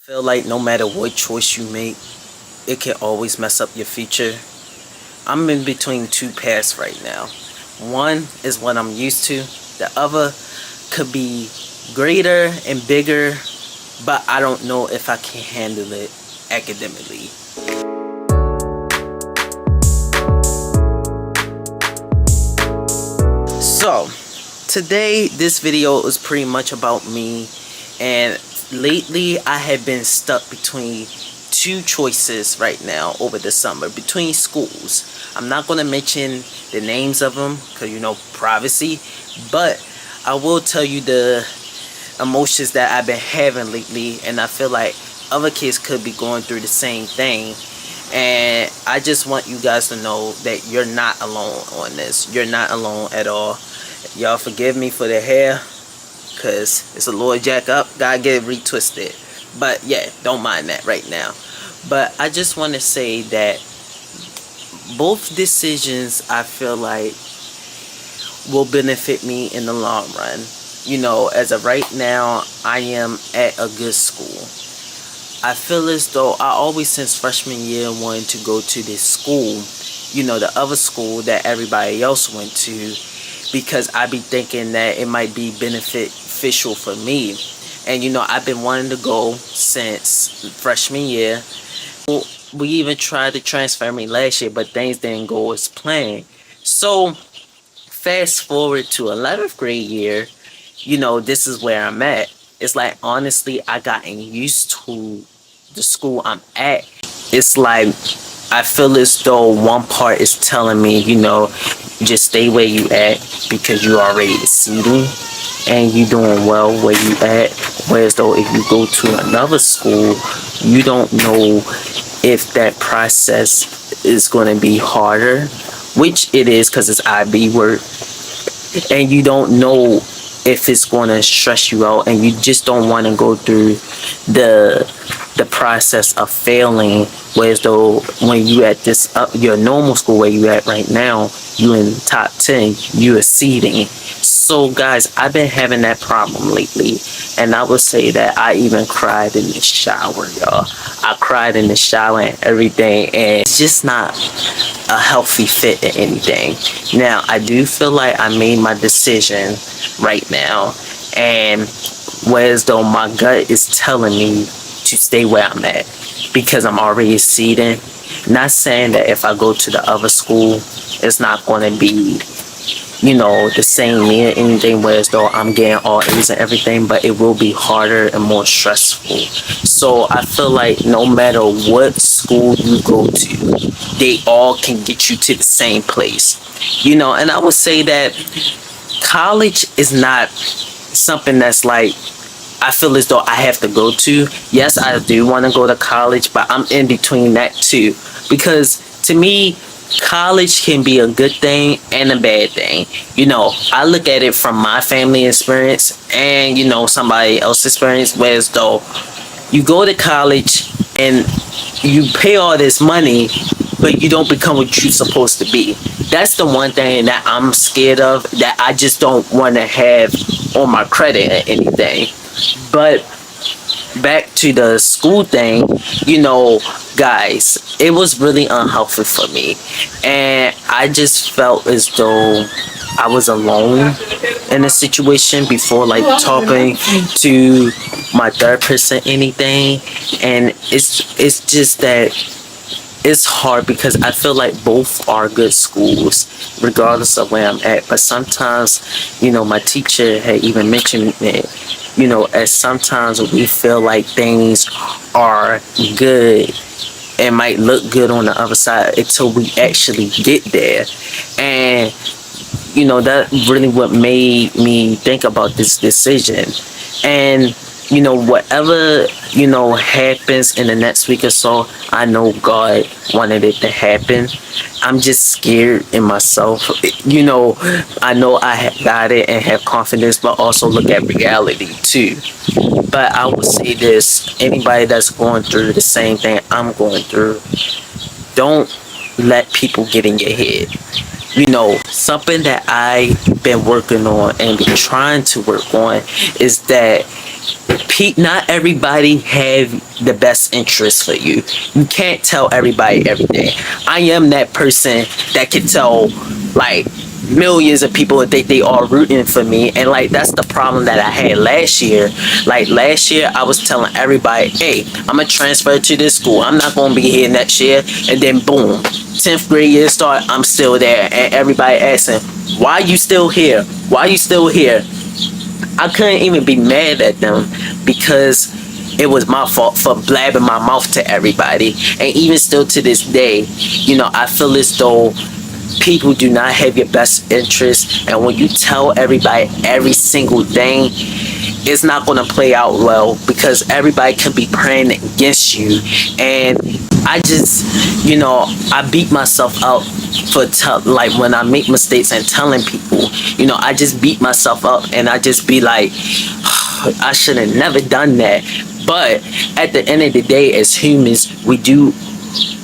Feel like no matter what choice you make, it can always mess up your future. I'm in between two paths right now. One is what I'm used to. The other could be greater and bigger, but I don't know if I can handle it academically. So, today this video is pretty much about me, and lately I have been stuck between two choices right now over the summer, between schools. I'm not going to mention the names of them because privacy, but I will tell you the emotions that I've been having lately, and I feel like other kids could be going through the same thing. And I just want you guys to know that you're not alone on this. You're not alone at all. Y'all forgive me for the hair, because it's a little jack up. Gotta get it retwisted. But yeah, don't mind that right now. But I just want to say that both decisions, I feel like, will benefit me in the long run. As of right now, I am at a good school. I feel as though I always, since freshman year, wanted to go to this school, the other school that everybody else went to, because I be thinking that it might be beneficial for me. And I've been wanting to go since freshman year. We even tried to transfer me last year, but things didn't go as planned. So fast forward to 11th grade year, this is where I'm at. It's like, honestly, I gotten used to the school I'm at. It's like I feel as though one part is telling me, just stay where you at because you already exceeding and you doing well where you at. Whereas though if you go to another school, you don't know if that process is going to be harder, which it is because it's IB work, and you don't know if it's going to stress you out, and you just don't want to go through the process of failing. Whereas though when you at this your normal school where you at right now, you in top 10, you exceeding. So guys, I've been having that problem lately, and I would say that I even cried in the shower, y'all. I cried in the shower and everything, and it's just not a healthy fit or anything. Now I do feel like I made my decision right now, and whereas though my gut is telling me to stay where I'm at because I'm already exceeding. Not saying that if I go to the other school, it's not going to be, the same me or anything, whereas though I'm getting all A's and everything, but it will be harder and more stressful. So I feel like no matter what school you go to, they all can get you to the same place. And I would say that college is not something that's like, I feel as though I have to go to. Yes, I do want to go to college, but I'm in between that too. Because to me, college can be a good thing and a bad thing. I look at it from my family experience and, somebody else's experience, whereas though you go to college and you pay all this money, but you don't become what you're supposed to be. That's the one thing that I'm scared of, that I just don't want to have on my credit or anything. But back to the school thing, guys, it was really unhealthy for me, and I just felt as though I was alone in a situation before like talking to my therapist or anything. And it's just that it's hard because I feel like both are good schools regardless of where I'm at. But sometimes, my teacher had even mentioned it, as sometimes we feel like things are good and might look good on the other side until we actually get there. And that really what made me think about this decision. And whatever happens in the next week or so, I know God wanted it to happen. I'm just scared in myself. I know I got it and have confidence, but also look at reality too. But I would say this: anybody that's going through the same thing I'm going through, don't let people get in your head. something that I've been working on and been trying to work on is that not everybody have the best interest for you. You can't tell everybody everything. I am that person that can tell like millions of people that they are rooting for me, and like that's the problem that I had last year. Like last year I was telling everybody, hey, I'm gonna transfer to this school, I'm not gonna be here next year, and then boom, 10th grade year start, I'm still there, and everybody asking, why you still here, why you still here? I couldn't even be mad at them because it was my fault for blabbing my mouth to everybody. And even still to this day, I feel as though people do not have your best interest, and when you tell everybody every single thing, it's not going to play out well because everybody can be praying against you. And I just, I beat myself up for like when I make mistakes and telling people, I just beat myself up and I just be like, I should have never done that. But at the end of the day, as humans, we do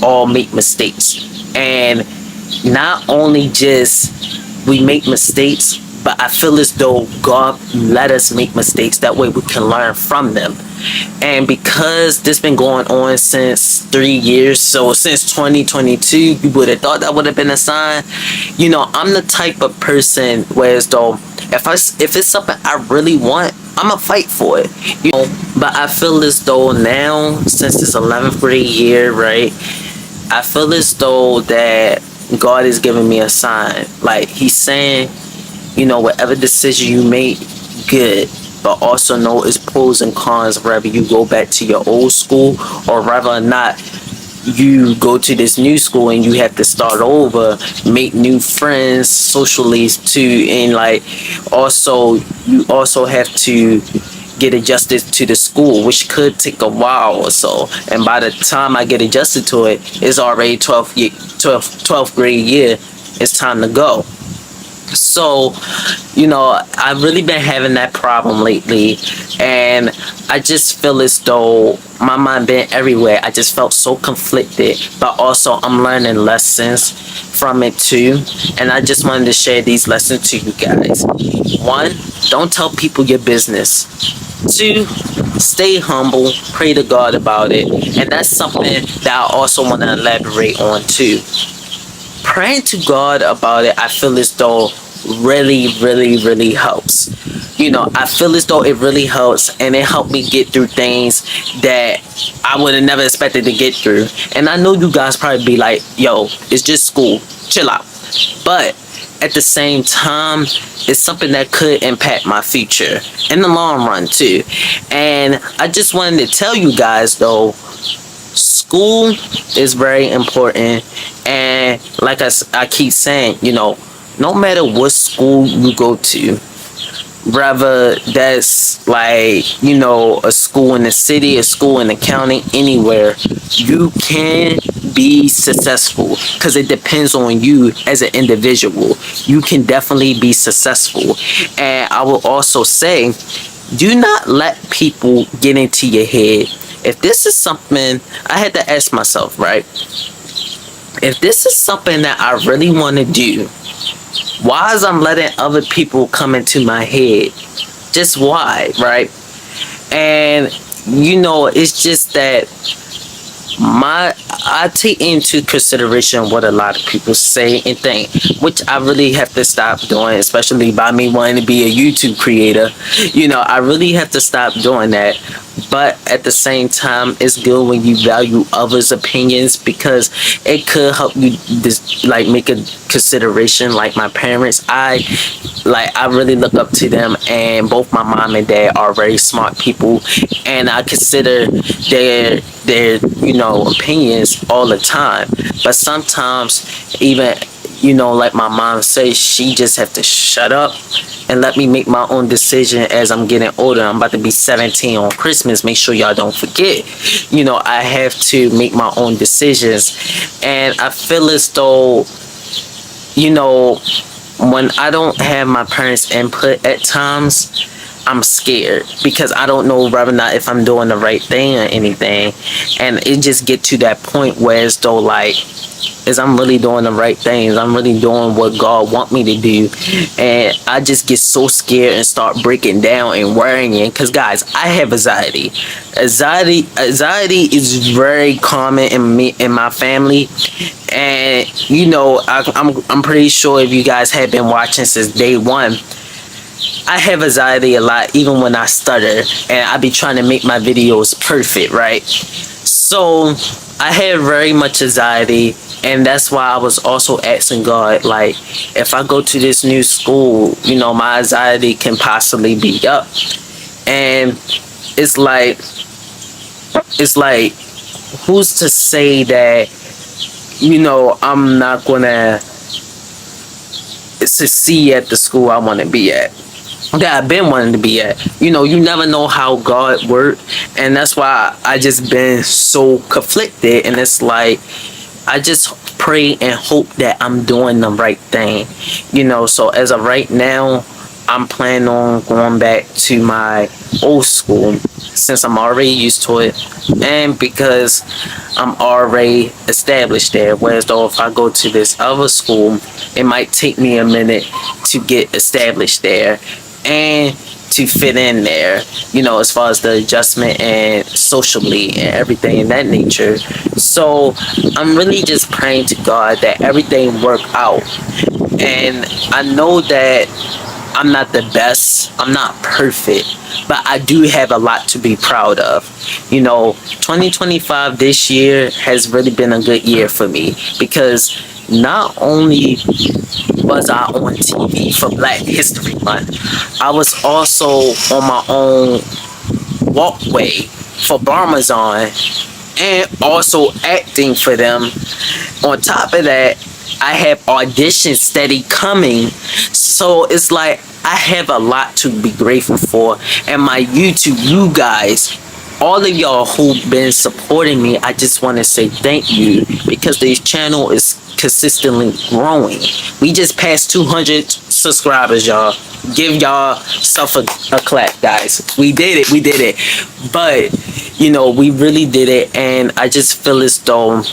all make mistakes. And not only just we make mistakes, but I feel as though God let us make mistakes, that way we can learn from them. And because this been going on since 3 years, so since 2022, you would have thought that would have been a sign. I'm the type of person whereas though if it's something I really want, I'ma fight for it. But I feel as though now, since this 11th grade year, right, I feel as though that God is giving me a sign. Like he's saying, whatever decision you make, good, but also know its pros and cons, whether you go back to your old school or whether or not you go to this new school and you have to start over, make new friends socially too, and like you also have to get adjusted to the school, which could take a while or so. And by the time I get adjusted to it, it's already 12th grade year. It's time to go. So, I've really been having that problem lately, and I just feel as though my mind been everywhere. I just felt so conflicted, but also I'm learning lessons from it too, and I just wanted to share these lessons to you guys. 1, don't tell people your business. 2, stay humble, pray to God about it, and that's something that I also want to elaborate on too. Praying to God about it, I feel as though really helps. I feel as though it really helps, and it helped me get through things that I would have never expected to get through. And I know you guys probably be like, yo, it's just school, chill out. But at the same time, it's something that could impact my future in the long run too. And I just wanted to tell you guys though, school is very important. And like I keep saying, no matter what school you go to, whether that's like, a school in the city, a school in the county, anywhere, you can be successful because it depends on you as an individual. You can definitely be successful. And I will also say, do not let people get into your head. If this is something, I had to ask myself, right? If this is something that I really want to do, why is I'm letting other people come into my head? Just why, right? And it's just that I take into consideration what a lot of people say and think, which I really have to stop doing, especially by me wanting to be a YouTube creator. I really have to stop doing that. But at the same time, it's good when you value others' opinions because it could help you make a consideration. Like my parents, I really look up to them, and both my mom and dad are very smart people, and I consider their opinions all the time. But sometimes even like my mom says, she just have to shut up and let me make my own decision as I'm getting older. I'm about to be 17 on Christmas. Make sure y'all don't forget. I have to make my own decisions. And I feel as though, when I don't have my parents' input at times, I'm scared because I don't know whether or not if I'm doing the right thing or anything. And it just get to that point where it's though like, is I'm really doing the right things. I'm really doing what God want me to do. And I just get so scared and start breaking down and worrying. Because guys, I have anxiety. Anxiety is very common in my family. And you know, I'm pretty sure if you guys have been watching since day one, I have anxiety a lot, even when I stutter, and I be trying to make my videos perfect, right? So I have very much anxiety, and that's why I was also asking God, like, if I go to this new school, you know, my anxiety can possibly be up. And it's like, who's to say that, you know, I'm not gonna succeed at the school I want to be at, that I've been wanting to be at. You know, you never know how God works, and that's why I just been so conflicted. And it's like, I just pray and hope that I'm doing the right thing, you know. So as of right now, I'm planning on going back to my old school since I'm already used to it, and because I'm already established there. Whereas though if I go to this other school, it might take me a minute to get established there and to fit in there, you know, as far as the adjustment and socially and everything in that nature. So I'm really just praying to God that everything work out. And I know that I'm not the best, I'm not perfect, but I do have a lot to be proud of. You know, 2025 this year has really been a good year for me, because not only was I on TV for Black History Month, I was also on my own walkway for Barmazon and also acting for them. On top of that, I have auditions steady coming. So it's like, I have a lot to be grateful for. And my YouTube, you guys, all of y'all who've been supporting me, I just want to say thank you, because this channel is consistently growing. We just passed 200 subscribers, y'all. Give y'all self a clap, guys. We did it. But you know, we really did it. And I just feel as though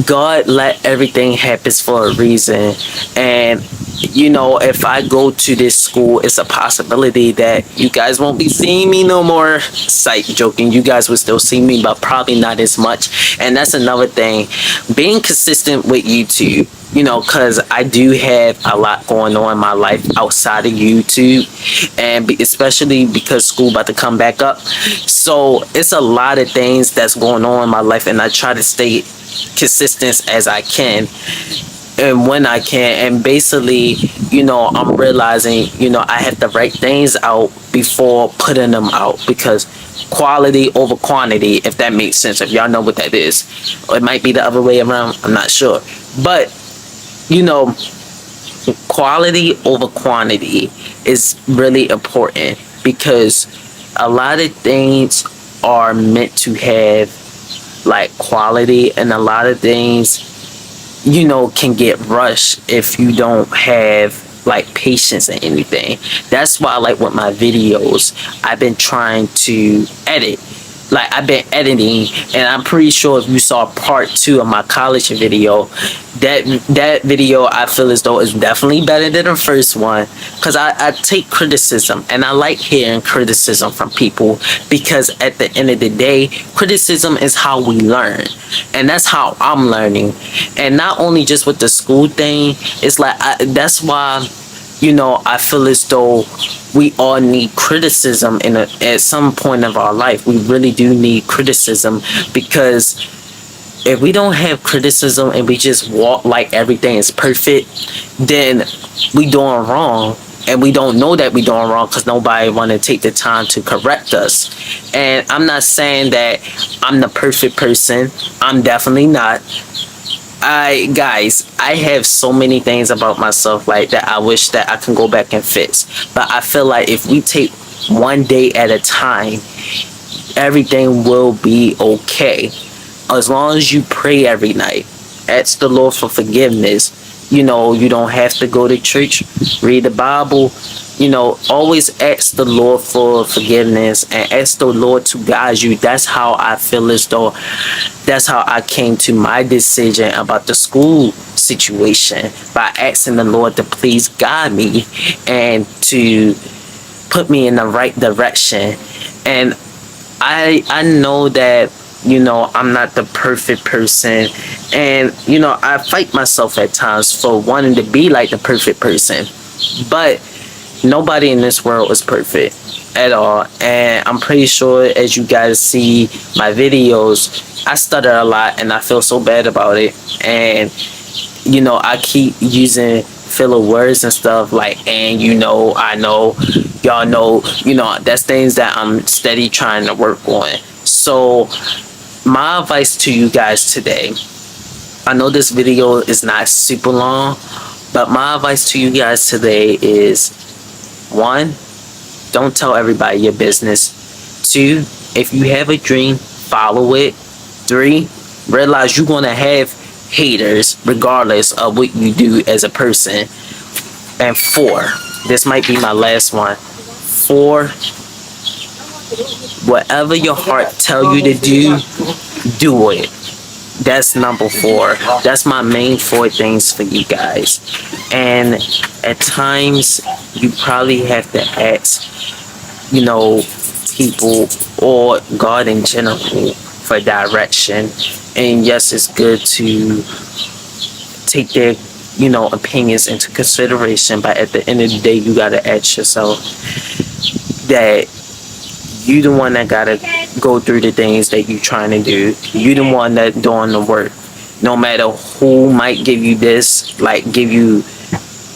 God let everything happen for a reason. And you know, if I go to this school, it's a possibility that you guys won't be seeing me no more. Sight joking, you guys will still see me, but probably not as much. And that's another thing, being consistent with YouTube, you know, because I do have a lot going on in my life outside of YouTube, and especially because school about to come back up. So it's a lot of things that's going on in my life, and I try to stay consistent as I can and when I can. And basically, you know, I'm realizing, you know, I have to write things out before putting them out, because quality over quantity, if that makes sense, if y'all know what that is. Or it might be the other way around, I'm not sure. But you know, quality over quantity is really important, because a lot of things are meant to have like quality, and a lot of things, you know, can get rushed if you don't have like patience and anything. That's why, like, with my videos, I've been trying to edit. Like, I've been editing, and I'm pretty sure if you saw part 2 of my college video, that video, I feel as though is definitely better than the first one, because I take criticism, and I like hearing criticism from people, because at the end of the day, criticism is how we learn, and that's how I'm learning. And not only just with the school thing, it's like, that's why, you know, I feel as though we all need criticism at some point of our life. We really do need criticism, because if we don't have criticism and we just walk like everything is perfect, then we doing wrong, and we don't know that we doing wrong because nobody want to take the time to correct us. And I'm not saying that I'm the perfect person. I'm definitely not. Guys, I have so many things about myself like that I wish that I can go back and fix. But I feel like if we take one day at a time, everything will be okay. As long as you pray every night, ask the Lord for forgiveness. You know, you don't have to go to church, read the Bible, always ask the Lord for forgiveness and ask the Lord to guide you. That's how I feel as though that's how I came to my decision about the school situation, by asking the Lord to please guide me and to put me in the right direction. And I know that I'm not the perfect person, and I fight myself at times for wanting to be like the perfect person, but nobody in this world is perfect at all. And I'm pretty sure, as you guys see my videos, I stutter a lot and I feel so bad about it. And I keep using filler words and stuff like, and I know, y'all know, that's things that I'm steady trying to work on. So my advice to you guys today, I know this video is not super long, but my advice to you guys today is: 1, don't tell everybody your business. 2, if you have a dream, follow it. 3, realize you're gonna have haters regardless of what you do as a person. And 4, this might be my last one. 4, whatever your heart tell you to do it. That's number 4. That's my main 4 things for you guys. And at times you probably have to ask people or God in general for direction. And yes, it's good to take their opinions into consideration, but at the end of the day, you gotta ask yourself that you the one that gotta go through the things that you trying to do. You the one that doing the work. No matter who might give you this, like give you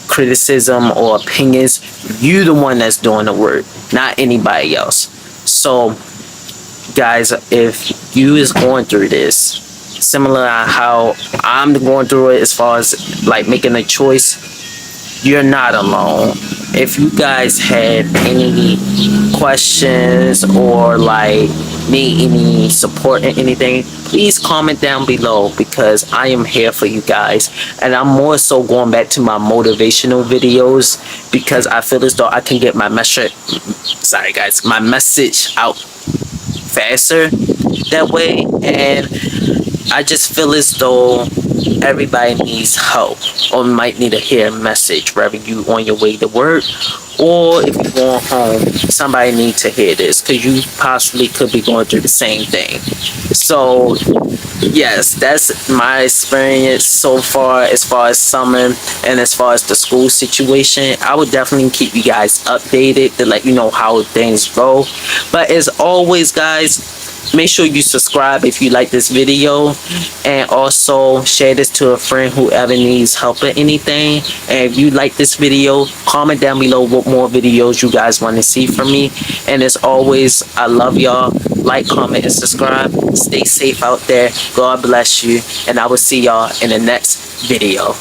criticism or opinions, you the one that's doing the work, not anybody else. So guys, if you is going through this, similar to how I'm going through it as far as like making a choice, you're not alone. If you guys had any questions or like need any support in anything, please comment down below, because I am here for you guys. And I'm more so going back to my motivational videos, because I feel as though I can get my message out faster that way. And I just feel as though everybody needs help, or might need to hear a message, whether you on your way to work or if you're going home. Somebody needs to hear this, because you possibly could be going through the same thing. So yes, that's my experience so far as summer and as far as the school situation. I would definitely keep you guys updated to let you know how things go. But as always guys, make sure you subscribe if you like this video, and also share this to a friend whoever needs help or anything. And if you like this video, comment down below what more videos you guys want to see from me. And as always, I love y'all. Like, comment, and subscribe. Stay safe out there. God bless you, and I will see y'all in the next video.